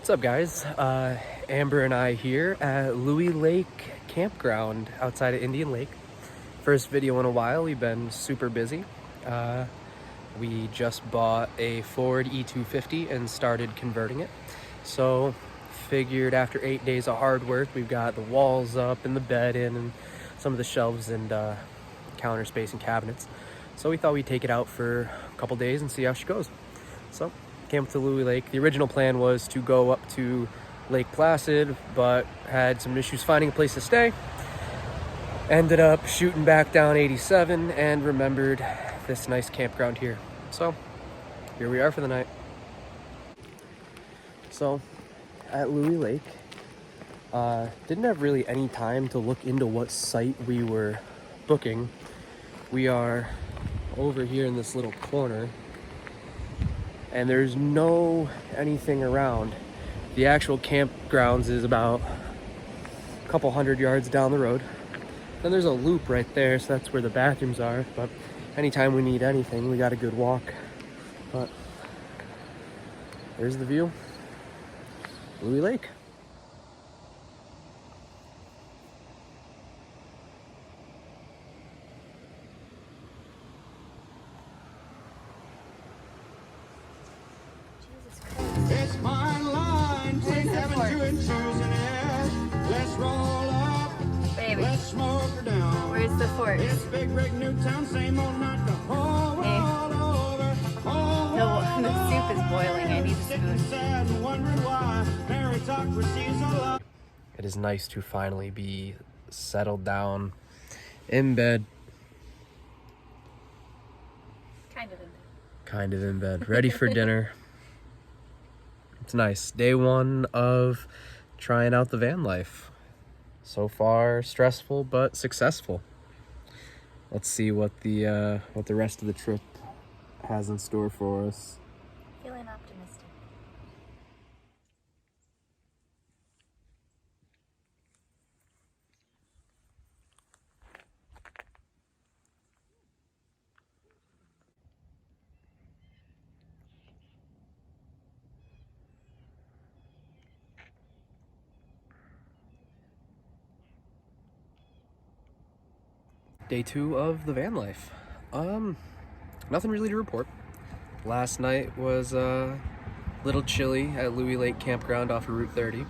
What's up, guys? Amber and I here at Louis Lake Campground outside of Indian Lake. First video in a while. We've been super busy. We just bought a Ford E250 and started converting it. So figured after 8 days of hard work, we've got the walls up and the bed in and some of the shelves and counter space and cabinets. So we thought we'd take it out for a couple days and see how she goes. So came up to Louis Lake. The original plan was to go up to Lake Placid, but had some issues finding a place to stay. Ended up shooting back down 87 and remembered this nice campground here. So here we are for the night. So at Louis Lake, didn't have really any time to look into what site we were booking. We are over here in this little corner and there's no anything around. The actual campgrounds is about a couple hundred yards down the road. Then there's a loop right there, so that's where the bathrooms are. But anytime we need anything, we got a good walk. But there's the view. Louis Lake. It's my line, take having to and choosing it. Let's roll up, Baby, let's smoke her down. where's the fort? It's Big Rig Newtown, same old night, the whole world over. The soup is boiling. I need a spoon. Sad and wondering why meritocracy's a lie. It is nice to finally be settled down in bed. Kind of in bed. Ready for dinner. It's nice. Day one of trying out the van life. So far, stressful but successful. Let's see what the rest of the trip has in store for us. Feeling optimistic. Day two of the van life. Nothing really to report. Last night was a little chilly at Louis Lake Campground off of Route 30.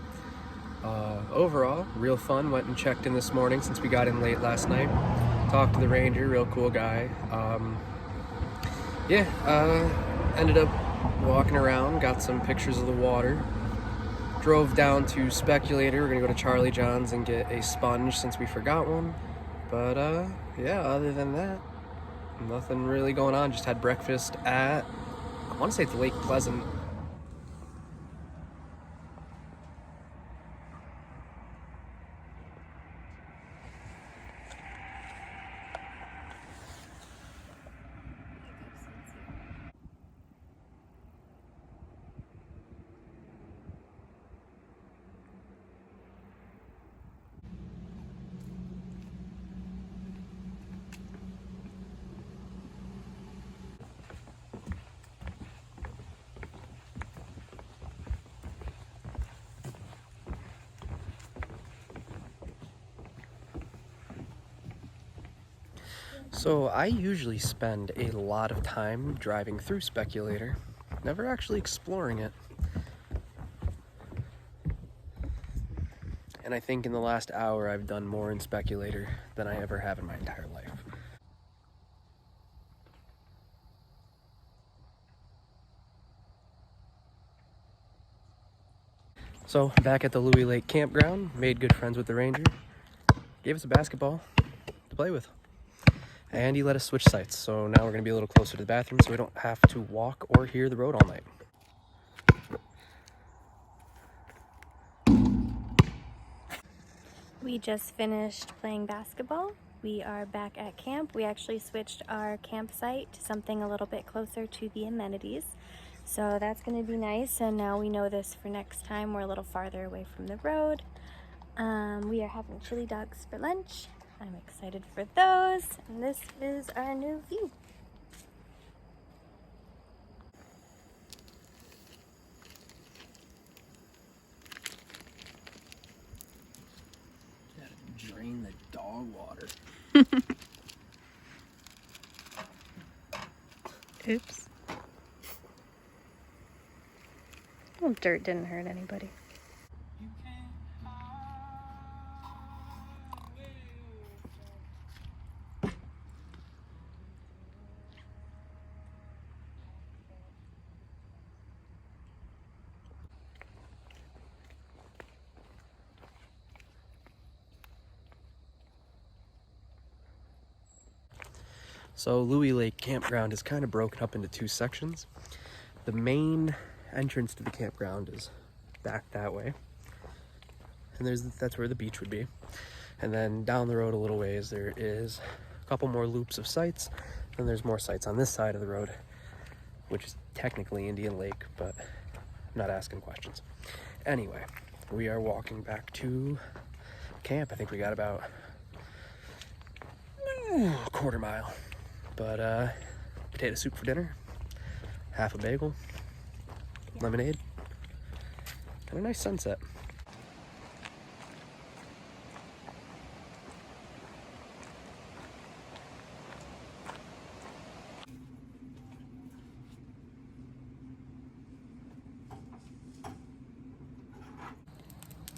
Overall, real fun. Went and checked in this morning since we got in late last night. Talked to the ranger, real cool guy. Ended up walking around, got some pictures of the water. Drove down to Speculator. We're gonna go to Charlie John's and get a sponge since we forgot one. But yeah, other than that, nothing really going on. Just had breakfast at, I want to say it's Lake Pleasant. So I usually spend a lot of time driving through Speculator, never actually exploring it. And I think in the last hour I've done more in Speculator than I ever have in my entire life. So back at the Louis Lake Campground, made good friends with the ranger, gave us a basketball to play with. And he let us switch sites, so now we're going to be a little closer to the bathroom so we don't have to walk or hear the road all night. We just finished playing basketball. We are back at camp. We actually switched our campsite to something a little bit closer to the amenities. So that's going to be nice, and now we know this for next time. We're a little farther away from the road. We are having chili dogs for lunch. I'm excited for those, and this is our new view. no water. Oops. Well, dirt didn't hurt anybody. So Louis Lake Campground is kind of broken up into two sections. The main entrance to the campground is back that way, and that's where the beach would be. And then down the road a little ways there is a couple more loops of sites, and there's more sites on this side of the road, which is technically Indian Lake, but I'm not asking questions. Anyway, we are walking back to camp. I think we got about a quarter mile. But potato soup for dinner, half a bagel, lemonade, and a nice sunset.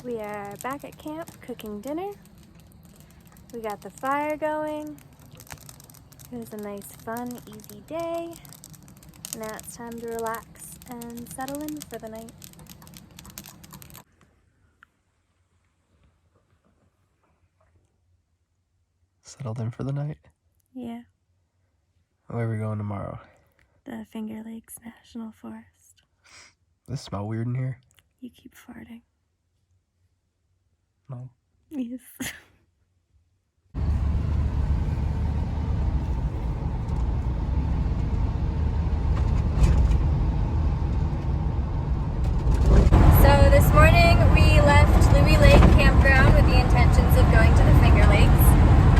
We are back at camp cooking dinner. We got the fire going. It was a nice, fun, easy day. Now it's time to relax and settle in for the night. Settled in for the night? Yeah, Where are we going tomorrow? the Finger Lakes National Forest. Does it smell weird in here? You keep farting. No. Yes. So this morning we left Louis Lake Campground with the intentions of going to the Finger Lakes.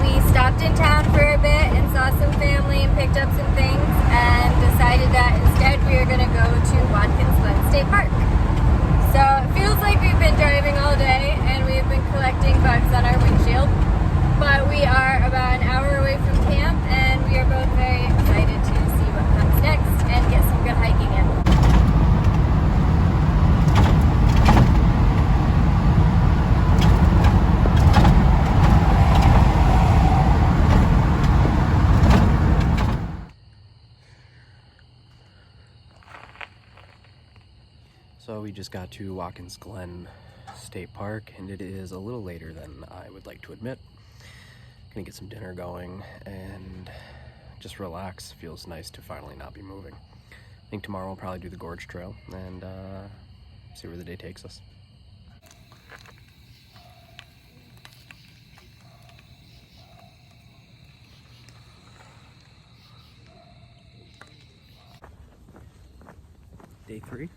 We stopped in town for a bit and saw some family and picked up some things and decided that instead we are going to go to Watkins Glen State Park. So it feels like we've been driving all day and we've been collecting bugs on our windshield, but we are about an hour away from camp and we are both very excited to see what comes next and get some good hiking in. So we just got to Watkins Glen State Park, and it is a little later than I would like to admit. Gonna get some dinner going and just relax. Feels nice to finally not be moving. I think tomorrow we'll probably do the Gorge Trail and see where the day takes us. Day 3.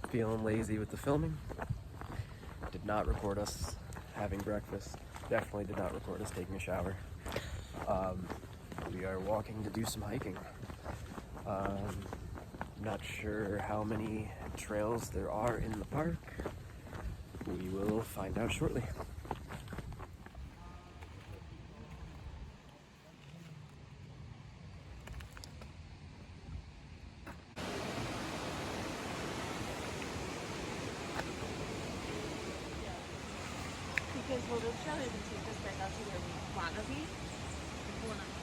Feeling lazy with the filming. Did not record us having breakfast. Definitely did not record us taking a shower. We are walking to do some hiking. Not sure how many trails there are in the park. We will find out shortly.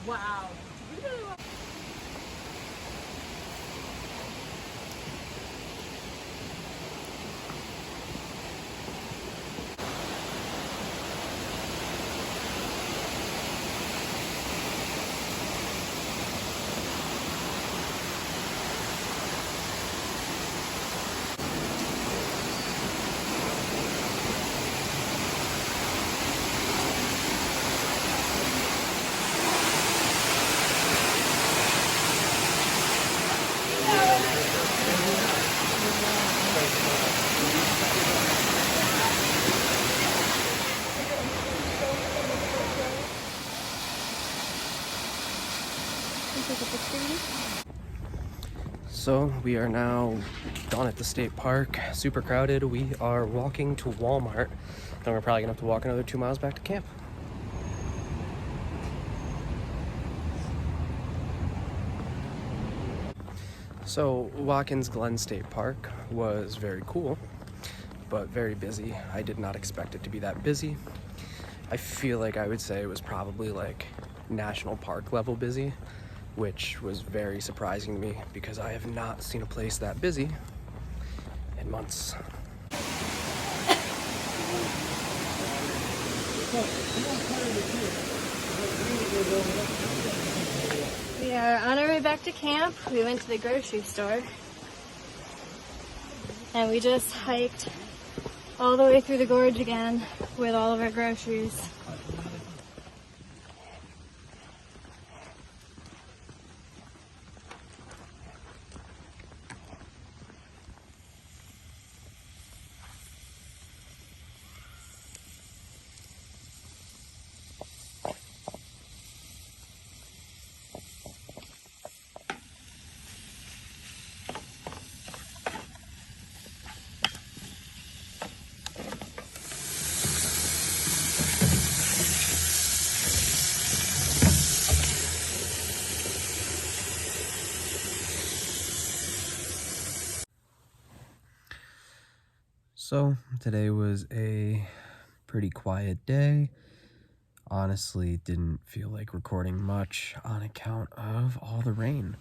Wow. So we are now done at the state park, super crowded. We are walking to Walmart, and we're probably gonna have to walk another 2 miles back to camp. So Watkins Glen State Park was very cool, but very busy. I did not expect it to be that busy. I feel like I would say it was probably like national park level busy, which was very surprising to me because I have not seen a place that busy in months. We are on our way back to camp. We went to the grocery store and we just hiked all the way through the gorge again with all of our groceries. So today was a pretty quiet day. Honestly, didn't feel like recording much on account of all the rain.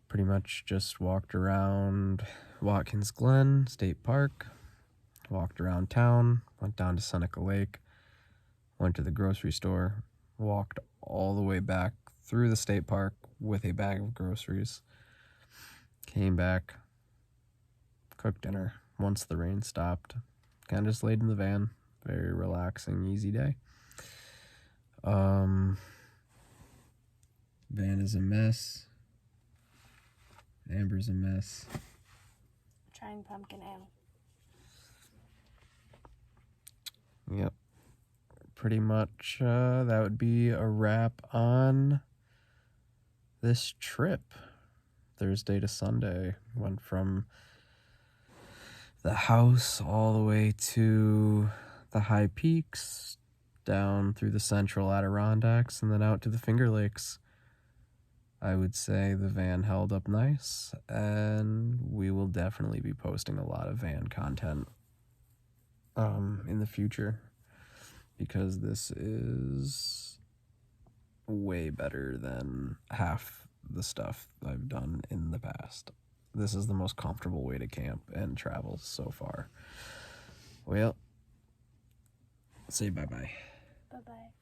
Pretty much just walked around Watkins Glen State Park, walked around town, went down to Seneca Lake, went to the grocery store, walked all the way back through the state park with a bag of groceries, came back, cooked dinner once the rain stopped, kind of just laid in the van. Very relaxing, easy day. Van is a mess. Amber's a mess. Trying pumpkin ale. Yep. Pretty much that would be a wrap on this trip. Thursday to Sunday. Went from the house all the way to the high peaks, down through the central Adirondacks, and then out to the Finger Lakes. I would say the van held up nice, and we will definitely be posting a lot of van content in the future, because this is way better than half the stuff I've done in the past. This is the most comfortable way to camp and travel so far. Well, say bye-bye. Bye-bye.